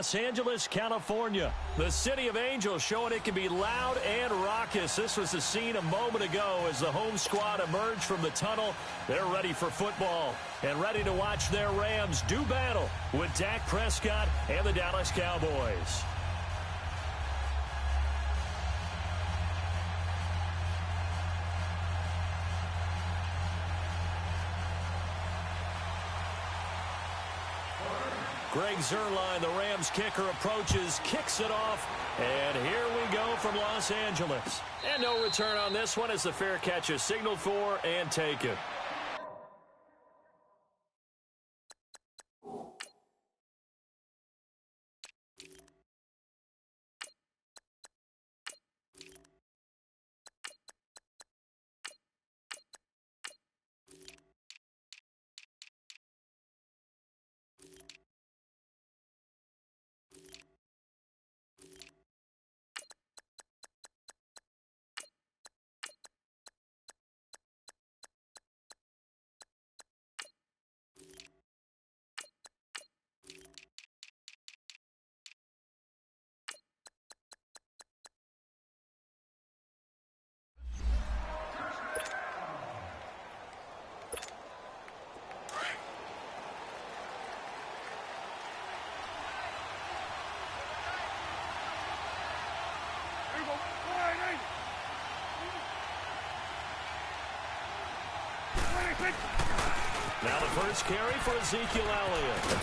Los Angeles, California. The City of Angels showing it can be loud and raucous. This was the scene a moment ago as the home squad emerged from the tunnel. They're ready for football and ready to watch their Rams do battle with Dak Prescott and the Dallas Cowboys. Greg Zuerlein, the Rams kicker, approaches, kicks it off, and here we go from Los Angeles. And no return on this one as the fair catch is signaled for and taken. Now the first carry for Ezekiel Elliott.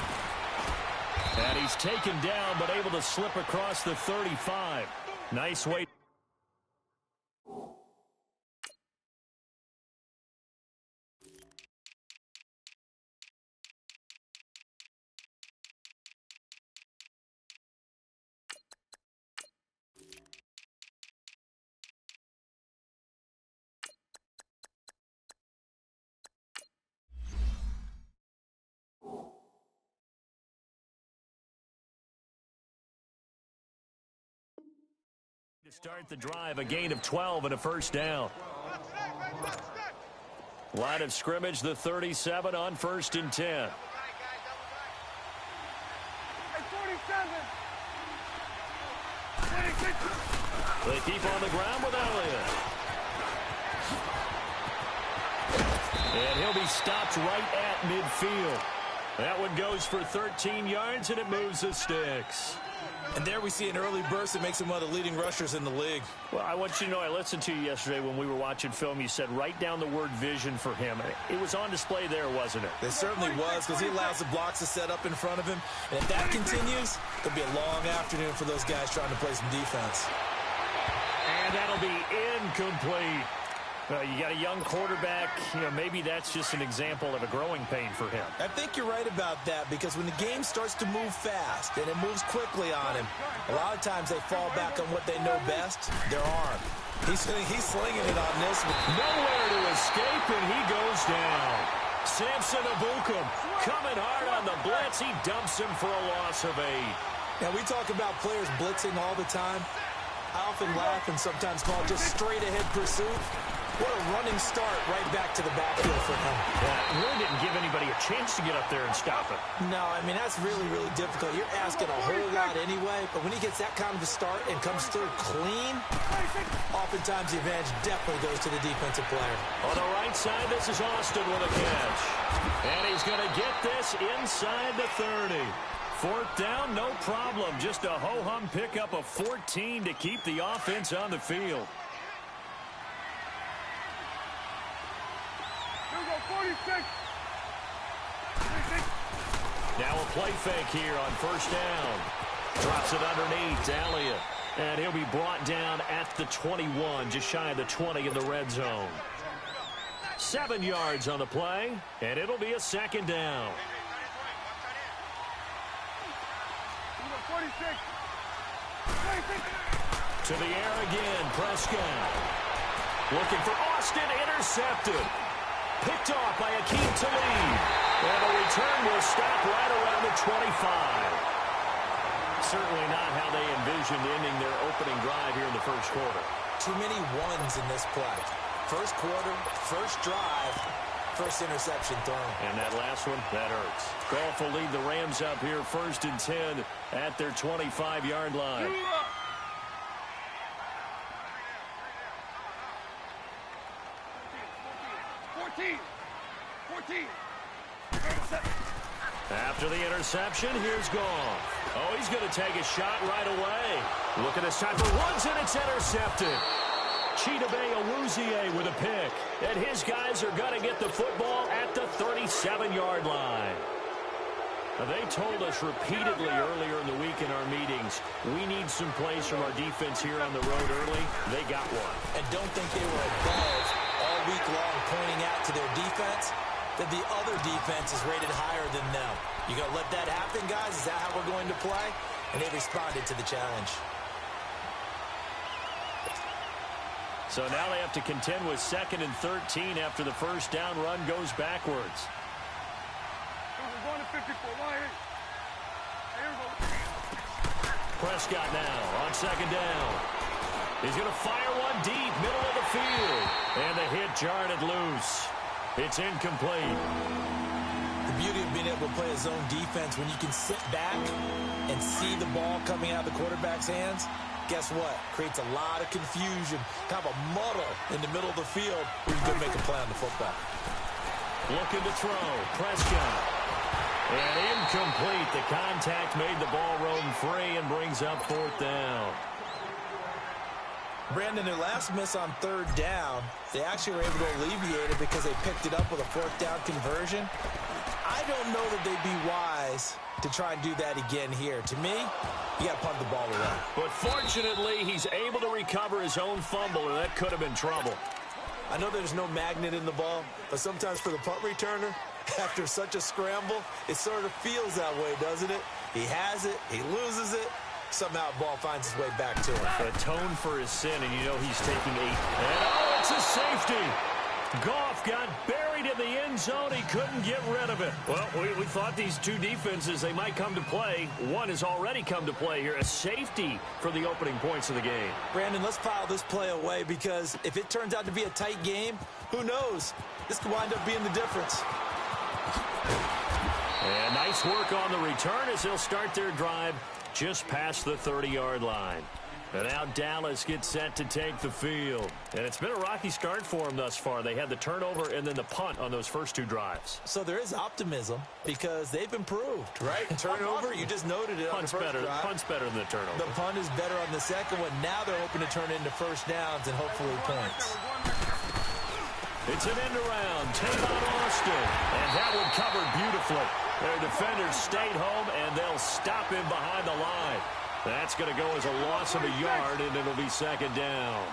And he's taken down but able to slip across the 35. Nice way. To start the drive, a gain of 12 and a first down. Line of scrimmage, the 37 on 1st and 10. They keep on the ground with Elliott. And he'll be stopped right at midfield. That one goes for 13 yards, and it moves the sticks. And there we see an early burst that makes him one of the leading rushers in the league. Well, I want you to know, I listened to you yesterday when we were watching film. You said write down the word vision for him. It was on display there, wasn't it? It certainly was, because he allows the blocks to set up in front of him. And if that continues, it'll be a long afternoon for those guys trying to play some defense. And that'll be incomplete. You got a young quarterback. Maybe that's just an example of a growing pain for him. I think you're right about that, because when the game starts to move fast and it moves quickly on him, a lot of times they fall back on what they know best, their arm. He's slinging it on this one. Nowhere to escape, and he goes down. Samson Ebukam coming hard on the blitz. He dumps him for a loss of 8. Now, we talk about players blitzing all the time. I often laugh and sometimes call it just straight-ahead pursuit. What a running start right back to the backfield for him. Yeah, really didn't give anybody a chance to get up there and stop it. No, I mean, that's really, really difficult. You're asking a whole lot anyway, but when he gets that kind of a start and comes through clean, oftentimes the advantage definitely goes to the defensive player. On the right side, this is Austin with a catch. And he's going to get this inside the 30. 4th down, no problem. Just a ho-hum pickup of 14 to keep the offense on the field. Now a play fake here on 1st down. Drops it underneath to Elliott. And he'll be brought down at the 21, just shy of the 20 in the red zone. 7 yards on the play, and it'll be a 2nd down. To the air again, Prescott. Looking for Austin, intercepted. Picked off by Akeem Talib. And the return will stop right around the 25. Certainly not how they envisioned ending their opening drive here in the first quarter. Too many ones in this play. First quarter, first drive, first interception thrown. And that last one, that hurts. Goff will lead the Rams up here 1st and 10 at their 25-yard line. 14. After the interception, here's Goff. Oh, he's going to take a shot right away. Look at this time for Woods, and it's intercepted. Chidobe Awuzie with a pick. And his guys are going to get the football at the 37-yard line. Now, they told us repeatedly earlier in the week in our meetings, we need some plays from our defense here on the road early. They got one. And don't think they were above all week long pointing out to their defense that the other defense is rated higher than them. You going to let that happen, guys? Is that how we're going to play? And they responded to the challenge. So now they have to contend with 2nd and 13 after the first down run goes backwards. We're going to 54. Prescott now on 2nd down. He's going to fire one deep, middle of the field. And the hit jarred it loose. It's incomplete. The beauty of being able to play a zone defense when you can sit back and see the ball coming out of the quarterback's hands, guess what? Creates a lot of confusion, kind of a muddle in the middle of the field where you can make a play on the football. Looking to throw. Prescott. And incomplete. The contact made the ball roam free and brings up 4th down. Brandon, their last miss on 3rd down, they actually were able to alleviate it because they picked it up with a 4th down conversion. I don't know that they'd be wise to try and do that again here. To me, you got to punt the ball away. But fortunately, he's able to recover his own fumble, or that could have been trouble. I know there's no magnet in the ball, but sometimes for the punt returner, after such a scramble, it sort of feels that way, doesn't it? He has it, he loses it, somehow the ball finds its way back to him. Atone for his sin, and you know he's taking 8. And oh, it's a safety. Goff got buried in the end zone. He couldn't get rid of it. Well, we thought these two defenses, they might come to play. One has already come to play here. A safety for the opening points of the game. Brandon, let's file this play away because if it turns out to be a tight game, who knows? This could wind up being the difference. And nice work on the return as they'll start their drive just past the 30-yard line. And now Dallas gets set to take the field. And it's been a rocky start for them thus far. They had the turnover and then the punt on those first 2 drives. So there is optimism because they've improved, right? Turnover, you just noted it on the first drive. Punt's better than the turnover. The punt is better on the second one. Now they're hoping to turn it into first downs and hopefully points. It's an end around. Tavon Austin. And that one covered beautifully. Their defenders stayed home, and they'll stop him behind the line. That's going to go as a loss of a yard, and it'll be 2nd down.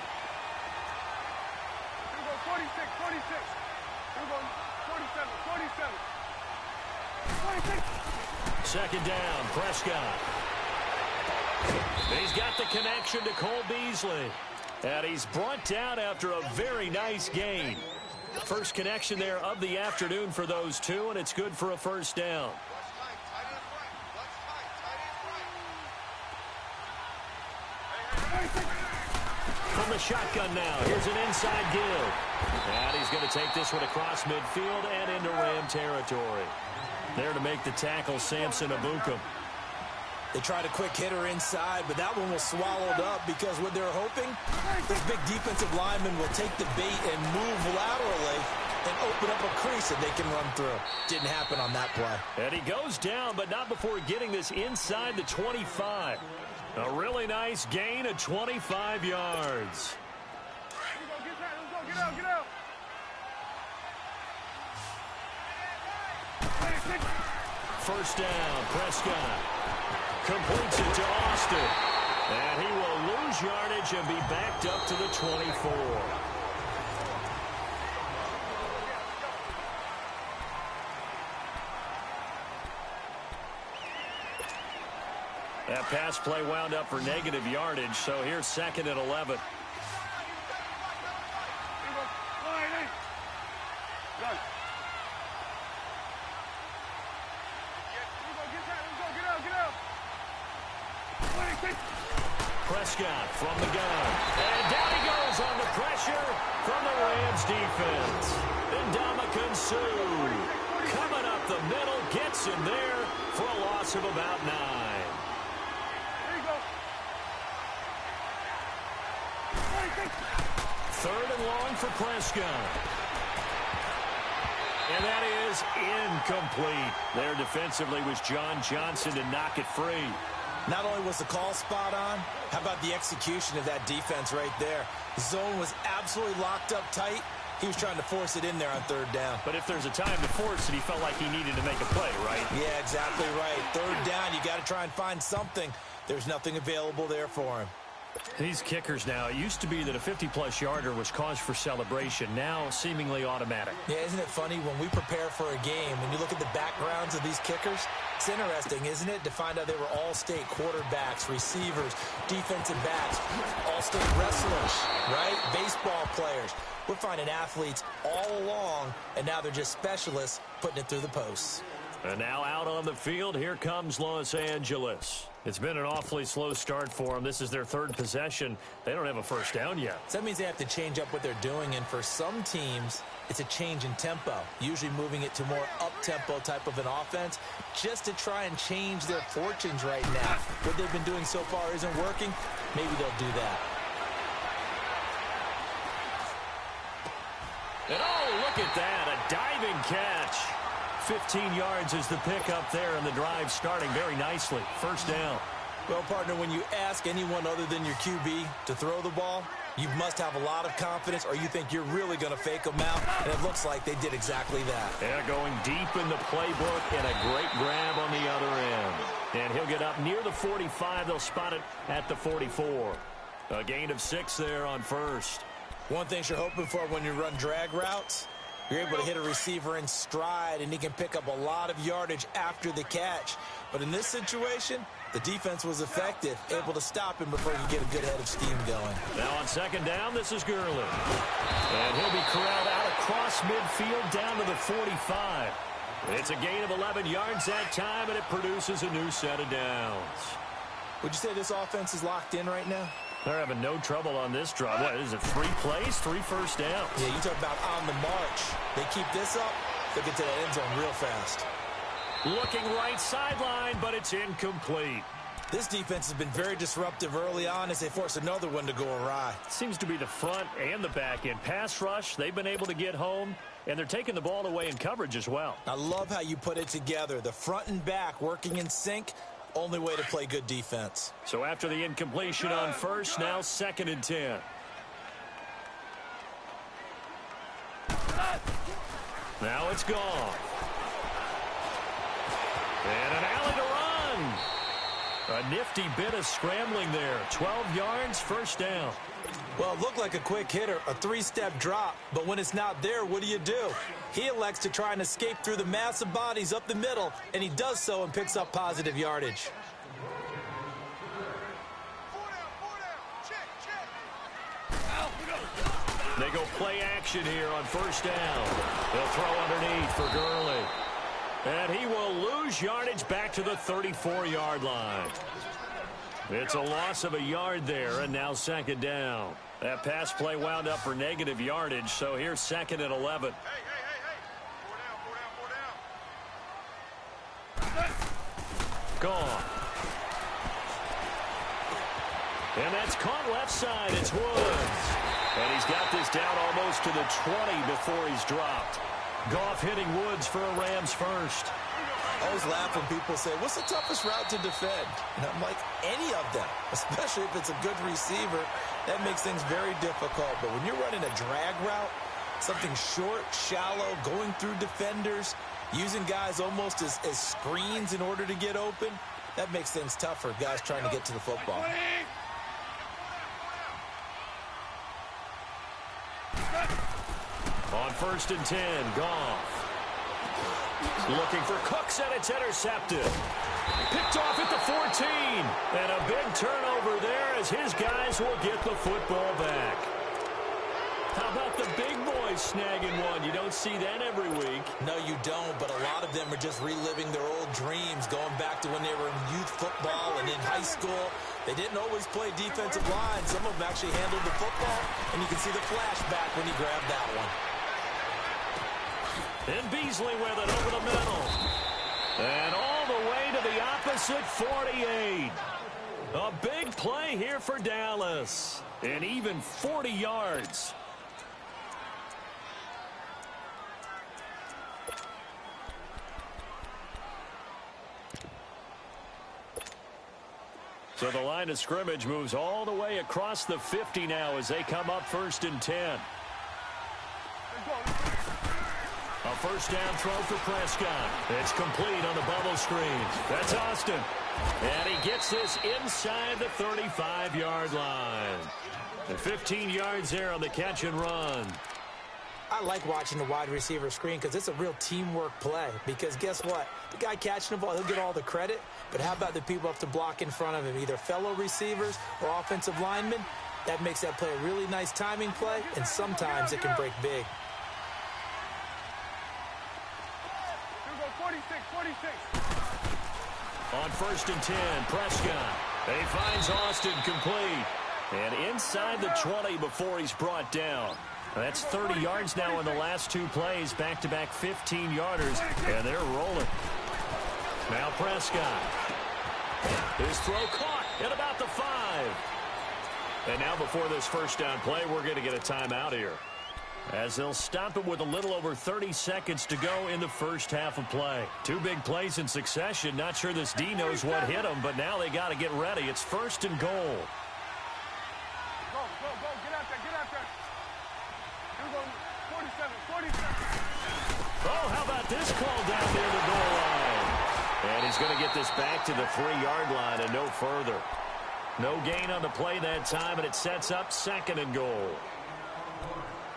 Here we go, 46. Here we go, 47. 2nd down, Prescott. He's got the connection to Cole Beasley. And he's brought down after a very nice gain. First connection there of the afternoon for those two, and it's good for a first down. From the shotgun now, here's an inside give. And he's going to take this one across midfield and into Ram territory. There to make the tackle, Samson Abukum. They tried a quick hitter inside, but that one was swallowed up because what they're hoping, this big defensive lineman will take the bait and move laterally and open up a crease that they can run through. Didn't happen on that play. And he goes down, but not before getting this inside the 25. A really nice gain of 25 yards. Get out. First down, Prescott. Completes it to Austin. And he will lose yardage and be backed up to the 24. That pass play wound up for negative yardage, so here's 2nd and 11. Prescott from the gun. And down he goes on the pressure from the Rams defense. Ndamukong Suh coming up the middle, gets him there for a loss of about 9. There you go. 3rd and long for Prescott. And that is incomplete. There defensively was John Johnson to knock it free. Not only was the call spot on, how about the execution of that defense right there? The zone was absolutely locked up tight. He was trying to force it in there on 3rd down. But if there's a time to force it, he felt like he needed to make a play, right? Yeah, exactly right. 3rd down, you got to try and find something. There's nothing available there for him. These kickers now, it used to be that a 50-plus yarder was cause for celebration. Now, seemingly automatic. Yeah, isn't it funny when we prepare for a game, when you look at the backgrounds of these kickers, it's interesting, isn't it, to find out they were all-state quarterbacks, receivers, defensive backs, all-state wrestlers, right? Baseball players. We're finding athletes all along, and now they're just specialists putting it through the posts. And now out on the field, here comes Los Angeles. It's been an awfully slow start for them. This is their 3rd possession. They don't have a first down yet. So that means they have to change up what they're doing, and for some teams, it's a change in tempo, usually moving it to more up-tempo type of an offense, just to try and change their fortunes right now. What they've been doing so far isn't working. Maybe they'll do that. And oh, look at that, a diving catch. 15 yards is the pickup there, and the drive starting very nicely. First down. Well, partner, when you ask anyone other than your QB to throw the ball, you must have a lot of confidence, or you think you're really going to fake them out, and it looks like they did exactly that. Yeah, going deep in the playbook, and a great grab on the other end. And he'll get up near the 45. They'll spot it at the 44. A gain of 6 there on first. One thing you're hoping for when you run drag routes, you're able to hit a receiver in stride, and he can pick up a lot of yardage after the catch. But in this situation, the defense was effective, able to stop him before he could get a good head of steam going. Now on 2nd down, this is Gurley. And he'll be corralled out across midfield down to the 45. It's a gain of 11 yards that time, and it produces a new set of downs. Would you say this offense is locked in right now? They're having no trouble on this drive. What is it, 3 plays, 3 first downs? Yeah, you talk about on the march. They keep this up, they'll get to that end zone real fast. Looking right sideline, but it's incomplete. This defense has been very disruptive early on as they force another one to go awry. Seems to be the front and the back end. Pass rush, they've been able to get home, and they're taking the ball away in coverage as well. I love how you put it together. The front and back working in sync. Only way to play good defense. So after the incompletion on first, now 2nd and 10. Now it's gone. And an alley to run. A nifty bit of scrambling there. 12 yards, first down. Well, it looked like a quick hitter, a 3-step drop, but when it's not there, what do? He elects to try and escape through the massive bodies up the middle, and he does so and picks up positive yardage. They go play action here on first down. They'll throw underneath for Gurley. And he will lose yardage back to the 34-yard line. It's a loss of a yard there, and now 2nd down. That pass play wound up for negative yardage, so here's 2nd and 11. Hey. 4 down. Gone. And that's caught left side. It's Woods. And he's got this down almost to the 20 before he's dropped. Goff hitting Woods for a Rams first. I always laugh when people say, what's the toughest route to defend? And I'm like, any of them, especially if it's a good receiver. That makes things very difficult. But when you're running a drag route, something short, shallow, going through defenders, using guys almost as screens in order to get open, that makes things tough for guys trying to get to the football. On 1st and 10, Goff. Looking for Cooks, and it's intercepted. Picked off at the 14. And a big turnover there as his guys will get the football back. How about the big boys snagging one? You don't see that every week. No, you don't, but a lot of them are just reliving their old dreams, going back to when they were in youth football and in high school. They didn't always play defensive line. Some of them actually handled the football, and you can see the flashback when he grabbed that one. And Beasley with it over the middle. And all the way to the opposite 48. A big play here for Dallas. And even 40 yards. So the line of scrimmage moves all the way across the 50 now as they come up 1st and 10. A first down throw for Prescott. It's complete on the bubble screen. That's Austin. And he gets this inside the 35-yard line. And 15 yards there on the catch and run. I like watching the wide receiver screen because it's a real teamwork play. Because guess what? The guy catching the ball, he'll get all the credit. But how about the people have to block in front of him, either fellow receivers or offensive linemen? That makes that play a really nice timing play, and sometimes it can break big. 46. On 1st and 10, Prescott. He finds Austin complete. And inside the 20 before he's brought down. That's 30 yards now in the last 2 plays. Back-to-back 15-yarders. And they're rolling. Now Prescott. His throw caught at about the 5. And now before this first down play, we're going to get a timeout here. As they'll stop it with a little over 30 seconds to go in the first half of play. 2 big plays in succession. Not sure this D knows what hit him, but now they got to get ready. It's 1st and goal. Go. Get out there. Here we go. 47. Oh, how about this call down near the goal line? And he's going to get this back to the 3-yard line and no further. No gain on the play that time, and it sets up 2nd and goal.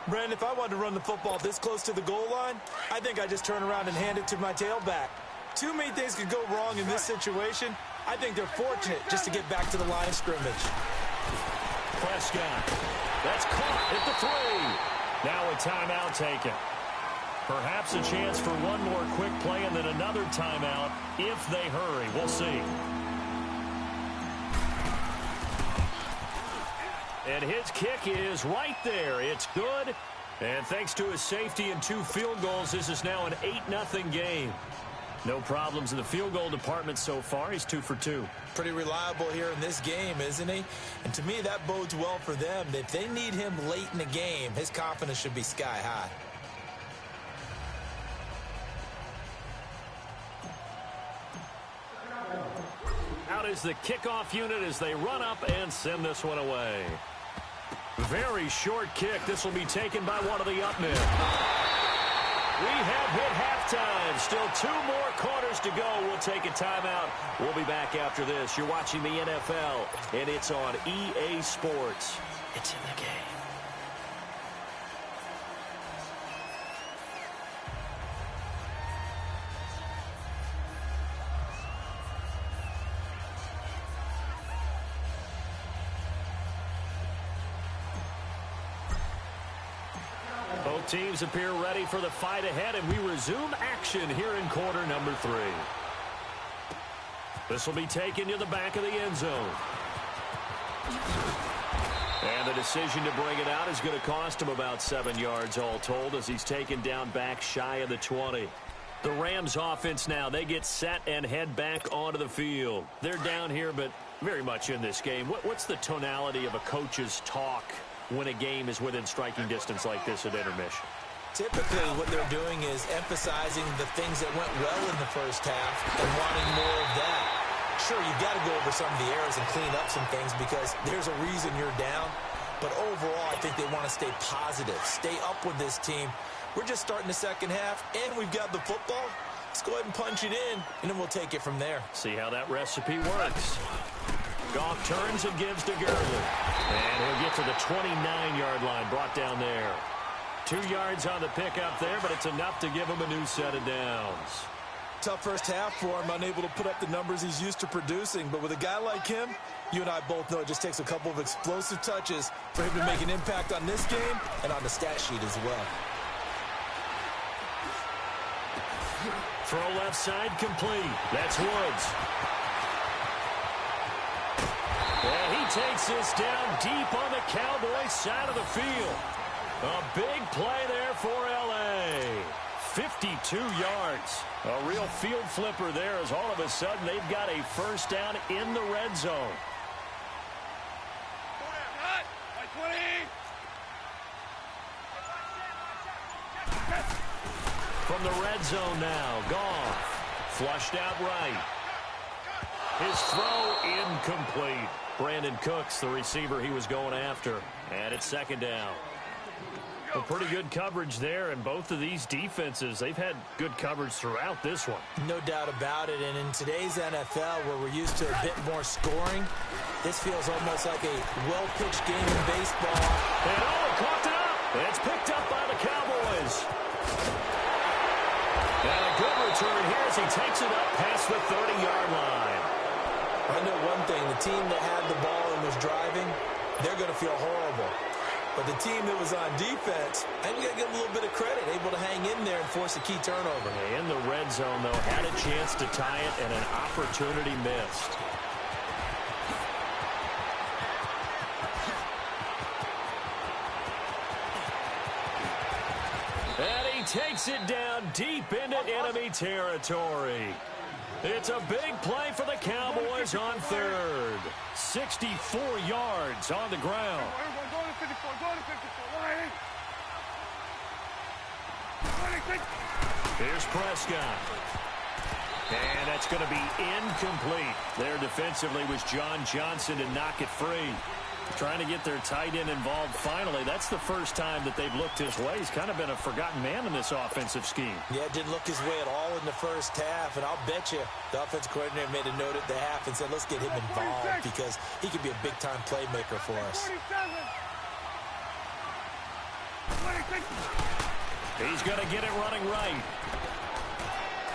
Brandon, if I wanted to run the football this close to the goal line, I think I just turn around and hand it to my tailback. Too many things could go wrong in this situation. I think they're fortunate just to get back to the line of scrimmage. Prescott. That's caught at the 3. Now a timeout taken. Perhaps a chance for one more quick play and then another timeout if they hurry. We'll see. And his kick is right there. It's good. And thanks to his safety and 2 field goals, this is now an 8-0 game. No problems in the field goal department so far. He's 2 for 2. Pretty reliable here in this game, isn't he? And to me, that bodes well for them. If they need him late in the game, his confidence should be sky high. Out is the kickoff unit as they run up and send this one away. Very short kick. This will be taken by one of the up men. We have hit halftime. Still 2 more quarters to go. We'll take a timeout. We'll be back after this. You're watching the NFL, and it's on EA Sports. It's in the game. Both teams appear ready for the fight ahead, and we resume action here in quarter number 3. This will be taken to the back of the end zone. And the decision to bring it out is going to cost him about 7 yards all told as he's taken down back shy of the 20. The Rams offense now, they get set and head back onto the field. They're down here, but very much in this game. What's the tonality of a coach's talk when a game is within striking distance like this at intermission? Typically, what they're doing is emphasizing the things that went well in the first half and wanting more of that. Sure, you've got to go over some of the errors and clean up some things because there's a reason you're down. But overall, I think they want to stay positive, stay up with this team. We're just starting the second half, and we've got the football. Let's go ahead and punch it in, and then we'll take it from there. See how that recipe works. Goff turns and gives to Gurley. And he'll get to the 29-yard line, brought down there. 2 yards on the pickup there, but it's enough to give him a new set of downs. Tough first half for him, unable to put up the numbers he's used to producing. But with a guy like him, you and I both know it just takes a couple of explosive touches for him to make an impact on this game and on the stat sheet as well. Throw left side complete. That's Woods. takes this down deep on the Cowboys side of the field. A big play there for L.A. 52 yards. A real field flipper there as all of a sudden they've got a first down in the red zone. From the red zone now, Goff. Flushed out right. His throw incomplete. Brandon Cooks, the receiver he was going after. And it's second down. Well, pretty good coverage there, and both of these defenses, they've had good coverage throughout this one. No doubt about it, and in today's NFL, where we're used to a bit more scoring, this feels almost like a well-pitched game in baseball. And coughed it up. It's picked up by the Cowboys. And a good return here as he takes it up past the 30-yard line. I know one thing, the team that had the ball and was driving, they're going to feel horrible. But the team that was on defense, I think we got to give them a little bit of credit, able to hang in there and force a key turnover. In the red zone, though, had a chance to tie it and an opportunity missed. And he takes it down deep into enemy territory. It's a big play for the Cowboys on third. 64 yards on the ground. Here's Prescott. And that's going to be incomplete. There defensively was John Johnson to knock it free. Trying to get their tight end involved finally. That's the first time that they've looked his way. He's kind of been a forgotten man in this offensive scheme. Yeah, didn't look his way at all in the first half. And I'll bet you the offensive coordinator made a note at the half and said, let's get him involved because he could be a big-time playmaker for us. He's going to get it running right.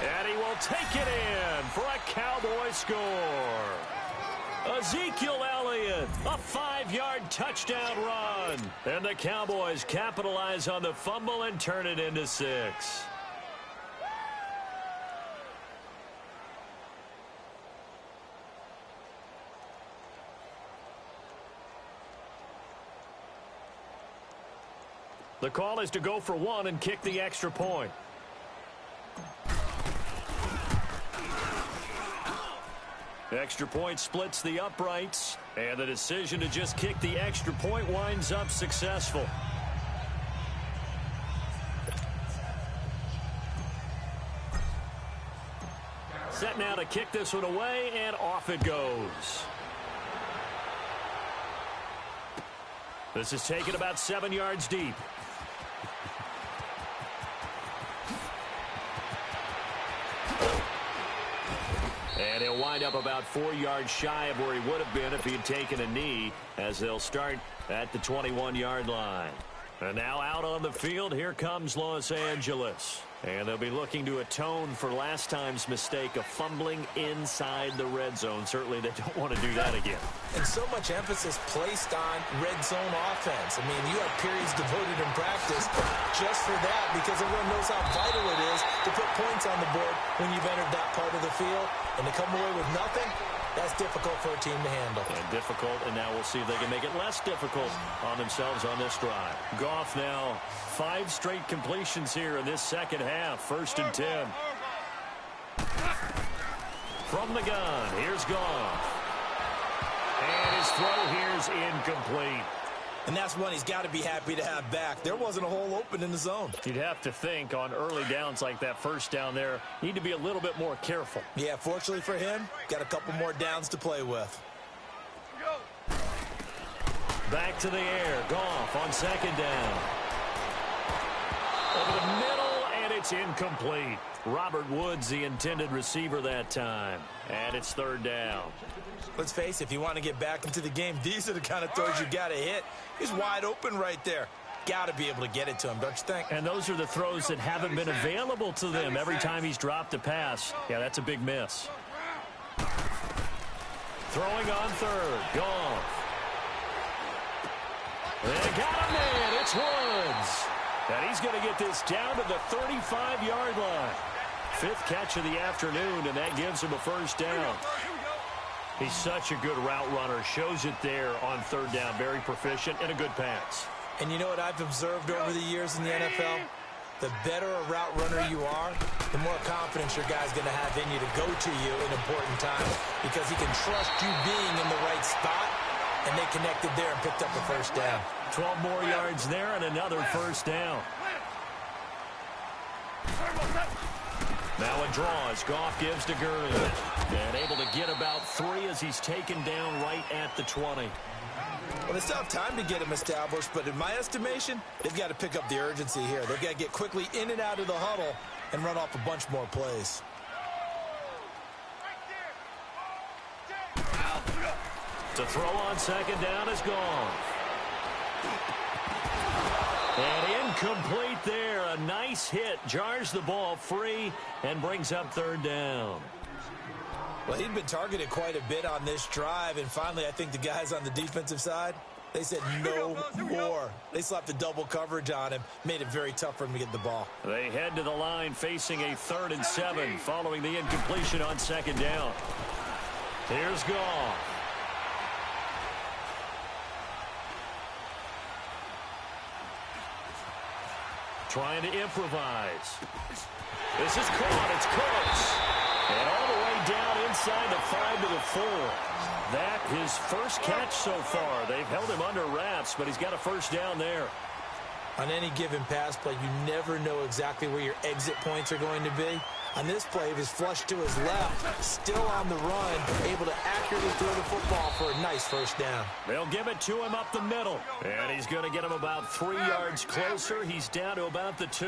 And he will take it in for a Cowboy score. Ezekiel Elliott, a 5-yard touchdown run. And the Cowboys capitalize on the fumble and turn it into 6. The call is to go for one and kick the extra point. Extra point splits the uprights, and the decision to just kick the extra point winds up successful. Set now to kick this one away, and off it goes. This is taken about 7 yards deep. And he'll wind up about 4 yards shy of where he would have been if he had taken a knee, as they'll start at the 21-yard line. And now out on the field, here comes Los Angeles. And they'll be looking to atone for last time's mistake of fumbling inside the red zone. Certainly they don't want to do that again. And so much emphasis placed on red zone offense. I mean, you have periods devoted in practice just for that because everyone knows how vital it is to put points on the board when you've entered that part of the field. And to come away with nothing, that's difficult for a team to handle. And difficult, and now we'll see if they can make it less difficult on themselves on this drive. Goff now 5 straight completions here in this second half. 1st and 10. From the gun, here's Goff. And his throw here's incomplete. And that's one he's got to be happy to have back. There wasn't a hole open in the zone. You'd have to think on early downs like that first down there, need to be a little bit more careful. Yeah, fortunately for him, got a couple more downs to play with. Back to the air. Goff on 2nd down. Over the middle, and it's incomplete. Robert Woods, the intended receiver that time. And it's 3rd down. Let's face it, if you want to get back into the game, these are the kind of throws you got to hit. He's wide open right there. Got to be able to get it to him, don't you think? And those are the throws that haven't been available to them every time he's dropped a pass. Yeah, that's a big miss. Throwing on 3rd. Goff. They got him in. It's Woods. And he's going to get this down to the 35-yard line. 5th catch of the afternoon, and that gives him a 1st down. He's such a good route runner. Shows it there on third down. Very proficient and a good pass. And you know what I've observed over the years in the NFL? The better a route runner you are, the more confidence your guy's going to have in you to go to you in important times because he can trust you being in the right spot, and they connected there and picked up the first down. 12 more yards there and another first down. Now a draw as Goff gives to Gurley. And able to get about 3 as he's taken down right at the 20. Well, they still have time to get him established, but in my estimation, they've got to pick up the urgency here. They've got to get quickly in and out of the huddle and run off a bunch more plays. To throw on second down is gone. And incomplete there. A nice hit. Jars the ball free and brings up third down. Well, he'd been targeted quite a bit on this drive, and finally I think the guys on the defensive side, they said no more. They slapped the double coverage on him, made it very tough for him to get the ball. They head to the line facing a 3rd and 7 following the incompletion on second down. Here's Goff. Trying to improvise. This is caught. It's close. And all the way down inside the 5 to the 4. That his first catch so far. They've held him under wraps, but he's got a first down there. On any given pass play, you never know exactly where your exit points are going to be. On this play, he was flushed to his left, still on the run, able to accurately throw the football for a nice first down. They'll give it to him up the middle. And he's going to get him about 3 yards closer. He's down to about the 2.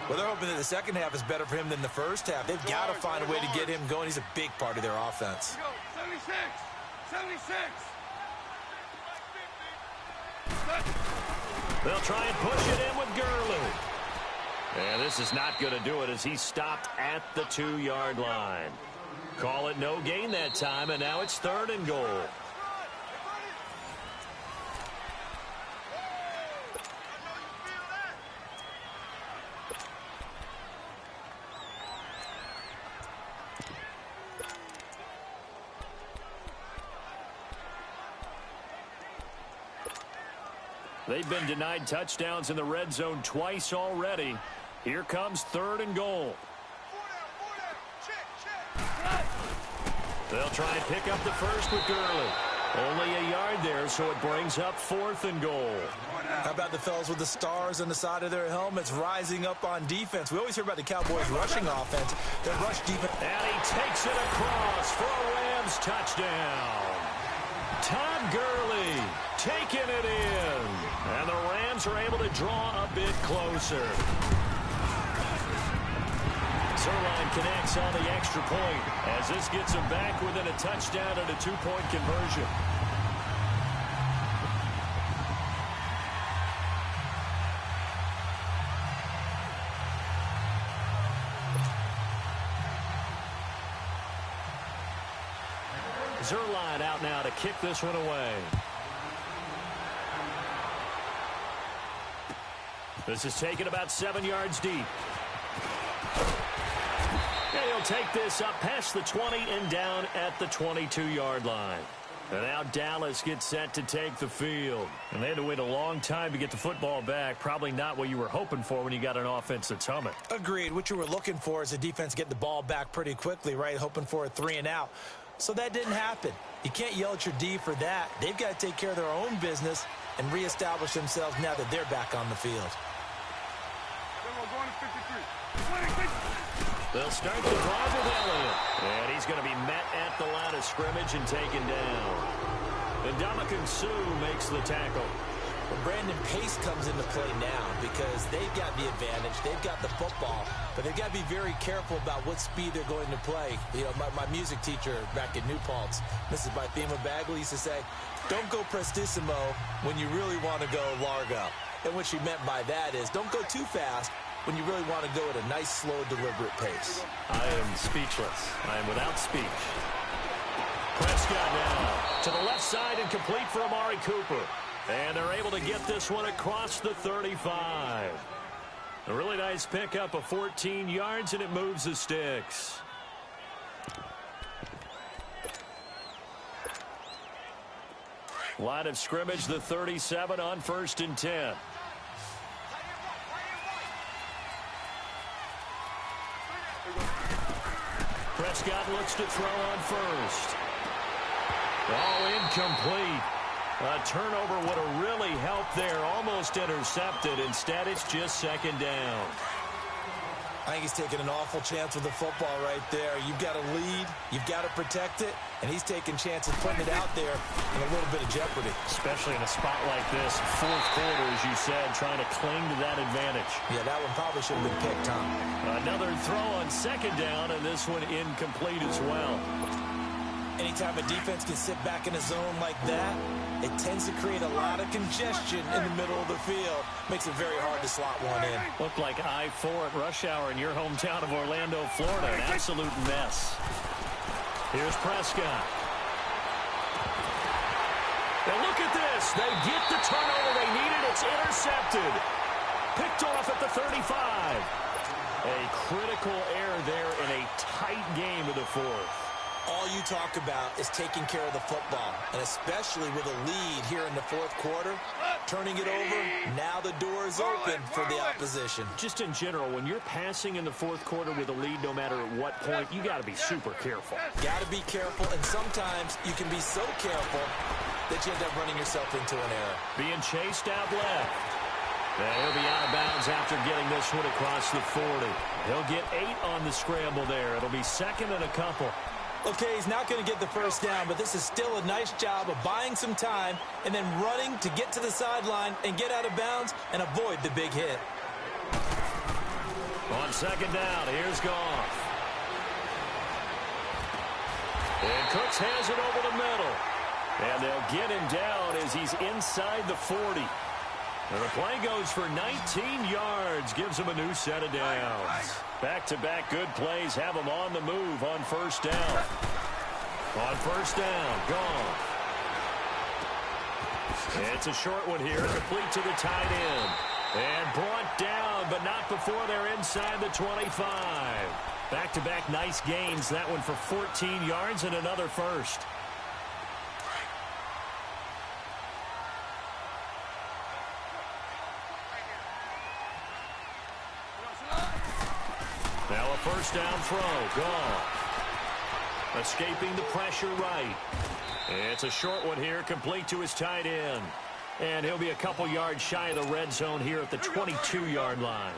Well, they're hoping that the second half is better for him than the first half. They've got to find a way to get him going. He's a big part of their offense. 76. 76. They'll try and push it in with Gurley. And this is not going to do it as he stopped at the 2-yard line. Call it no gain that time, and now it's 3rd and goal. They've been denied touchdowns in the red zone twice already. Here comes 3rd and goal. They'll try and pick up the first with Gurley. Only a yard there, so it brings up 4th and goal. How about the fellas with the stars on the side of their helmets rising up on defense? We always hear about the Cowboys' rushing offense. Their rush defense. And he takes it across for a Rams touchdown. Todd Gurley taking it in. And the Rams are able to draw a bit closer. Zerline connects on the extra point as this gets him back within a touchdown and a 2-point conversion. Zerline out now to kick this one away. This is taken about 7 yards deep. And he'll take this up past the 20 and down at the 22-yard line. And now Dallas gets set to take the field. And they had to wait a long time to get the football back. Probably not what you were hoping for when you got an offense that's humming. Agreed. What you were looking for is a defense get the ball back pretty quickly, right? Hoping for a 3 and out. So that didn't happen. You can't yell at your D for that. They've got to take care of their own business and reestablish themselves now that they're back on the field. They'll start the drive with Elliott. And he's going to be met at the line of scrimmage and taken down. And Ndamukong Suh makes the tackle. Well, Brandon, pace comes into play now because they've got the advantage. They've got the football, but they've got to be very careful about what speed they're going to play. You know, my music teacher back at New Paltz, Mrs. Bythema Bagley, used to say, don't go prestissimo when you really want to go largo. And what she meant by that is don't go too fast when you really want to go at a nice, slow, deliberate pace. I am speechless. I am without speech. Prescott now to the left side and complete for Amari Cooper. And they're able to get this one across the 35. A really nice pickup of 14 yards, and it moves the sticks. Line of scrimmage, the 37 on 1st and 10. Prescott looks to throw on first. Oh, incomplete. A turnover would have really helped there. Almost intercepted. Instead, it's just 2nd down. I think he's taking an awful chance with the football right there. You've got to lead. You've got to protect it. And he's taking chances putting it out there in a little bit of jeopardy. Especially in a spot like this. 4th quarter, as you said, trying to cling to that advantage. Yeah, that one probably should have been picked, Tom. Another throw on 2nd down, and this one incomplete as well. Anytime a defense can sit back in a zone like that, it tends to create a lot of congestion in the middle of the field. Makes it very hard to slot one in. Looked like I-4 at rush hour in your hometown of Orlando, Florida. An absolute mess. Here's Prescott. Now look at this. They get the turnover they needed. It's intercepted. Picked off at the 35. A critical error there in a tight game of the 4th. All you talk about is taking care of the football, and especially with a lead here in the 4th quarter, turning it over, now the door is open for the opposition. Just in general, when you're passing in the 4th quarter with a lead, no matter at what point, you got to be super careful. Got to be careful, and sometimes you can be so careful that you end up running yourself into an error. Being chased out left. And he'll be out of bounds after getting this one across the 40. He'll get 8 on the scramble there. It'll be 2nd and a couple. Okay, he's not going to get the first down, but this is still a nice job of buying some time and then running to get to the sideline and get out of bounds and avoid the big hit. On 2nd down, here's Goff. And Cooks has it over the middle. And they'll get him down as he's inside the 40. And the play goes for 19 yards, gives him a new set of downs. Back-to-back good plays have him on the move on 1st down. On 1st down, Goff. It's a short one here, complete to the tight end. And brought down, but not before they're inside the 25. Back-to-back nice gains, that one for 14 yards and another first. Now a 1st down throw. Goff. Escaping the pressure right. It's a short one here, complete to his tight end. And he'll be a couple yards shy of the red zone here at the 22-yard line.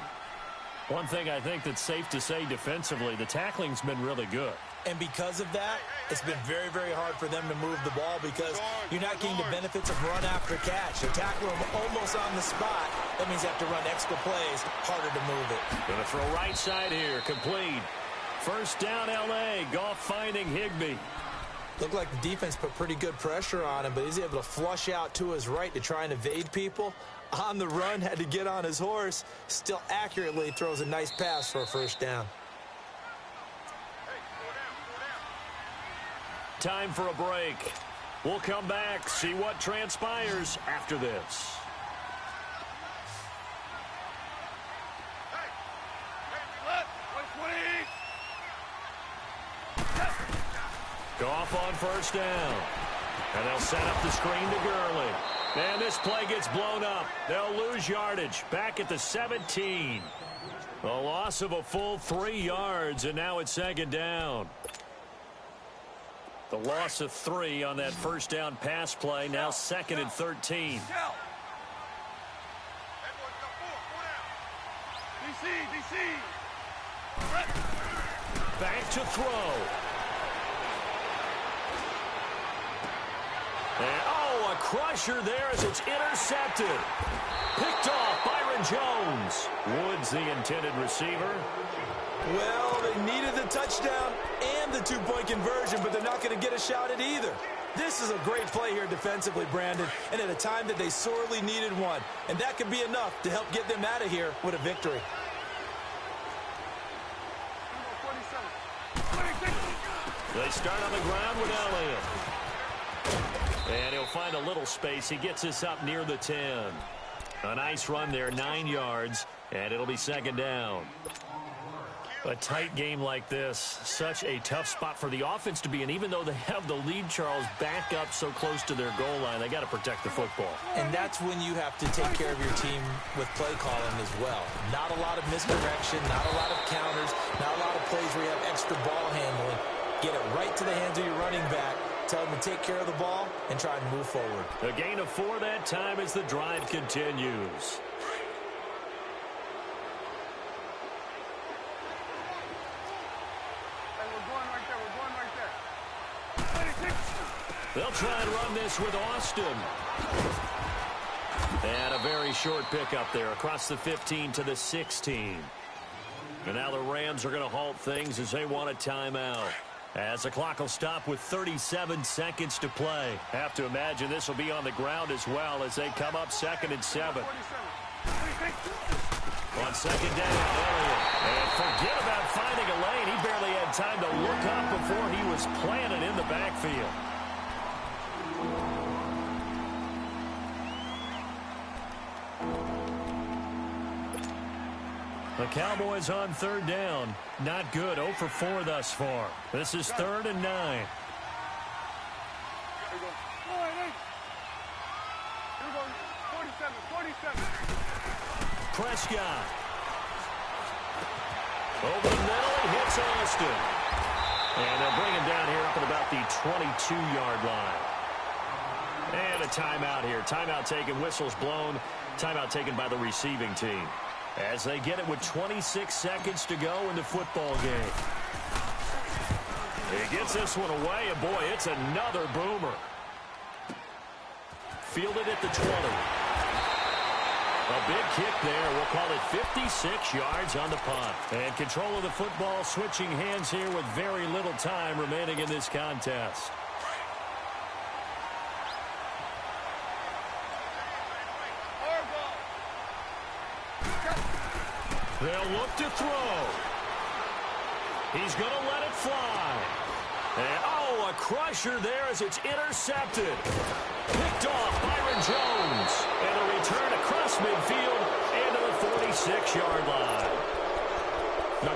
One thing I think that's safe to say defensively, the tackling's been really good. And because of that, it's been very, very hard for them to move the ball because you're not getting the benefits of run after catch. They tackle them almost on the spot. That means you have to run extra plays, harder to move it. Going to throw right side here, complete. 1st down, L.A. Goff finding Higbee. Looked like the defense put pretty good pressure on him, but he's able to flush out to his right to try and evade people. On the run, had to get on his horse. Still accurately throws a nice pass for a 1st down. Time for a break. We'll come back, see what transpires after this. Goff on 1st down. And they'll set up the screen to Gurley. And this play gets blown up. They'll lose yardage. Back at the 17. A loss of a full 3 yards, and now it's 2nd down. The loss of 3 on that 1st down pass play. Now 2nd and 13. Back to throw. And, oh, a crusher there as it's intercepted. Picked off Byron Jones. Woods the intended receiver. Well, they needed the touchdown and the 2-point conversion, but they're not going to get a shot at either. This is a great play here defensively, Brandon, and at a time that they sorely needed one. And that could be enough to help get them out of here with a victory. They start on the ground with Elliott. And he'll find a little space. He gets us up near the 10. A nice run there, 9 yards, and it'll be 2nd down. A tight game like this, such a tough spot for the offense to be in. Even though they have the lead, Charles, back up so close to their goal line, they got to protect the football. And that's when you have to take care of your team with play calling as well. Not a lot of misdirection, not a lot of counters, not a lot of plays where you have extra ball handling. Get it right to the hands of your running back. Tell them to take care of the ball and try and move forward. A gain of 4 that time as the drive continues. They'll try and run this with Austin. And a very short pickup there across the 15 to the 16. And now the Rams are going to halt things as they want a timeout. As the clock will stop with 37 seconds to play. Have to imagine this will be on the ground as well as they come up 2nd and 7. On 2nd down, Elliott. And forget about finding a lane. He barely had time to look up before he was planted in the backfield. The Cowboys on 3rd down. Not good. 0 for 4 thus far. This is 3rd and 9. Prescott. Over the middle, he hits Austin. And they'll bring him down here up at about the 22-yard line. And a timeout here. Timeout taken, whistles blown. Timeout taken by the receiving team. As they get it with 26 seconds to go in the football game. He gets this one away, and boy, it's another boomer. Fielded at the 20. A big kick there. We'll call it 56 yards on the punt. And control of the football switching hands here with very little time remaining in this contest. They'll look to throw. He's going to let it fly. And, oh, a crusher there as it's intercepted. Picked off Byron Jones. And a return across midfield into the 46-yard line.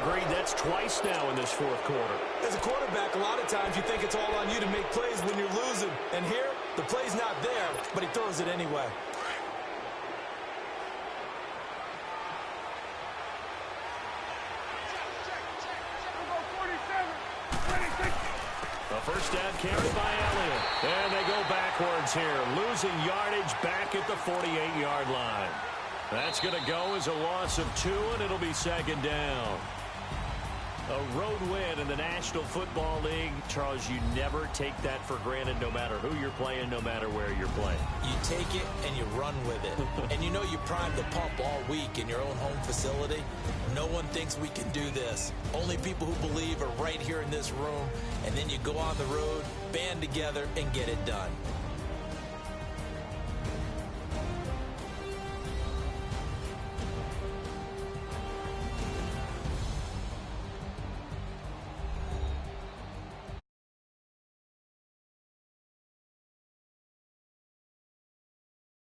Agreed, that's twice now in this 4th quarter. As a quarterback, a lot of times you think it's all on you to make plays when you're losing. And here, the play's not there, but he throws it anyway. First down carried by Elliott. And they go backwards here. Losing yardage back at the 48-yard line. That's going to go as a loss of 2, and it'll be 2nd down. A road win in the National Football League. Charles, you never take that for granted no matter who you're playing, no matter where you're playing. You take it and you run with it. And you know you primed the pump all week in your own home facility. No one thinks we can do this. Only people who believe are right here in this room. And then you go on the road, band together, and get it done.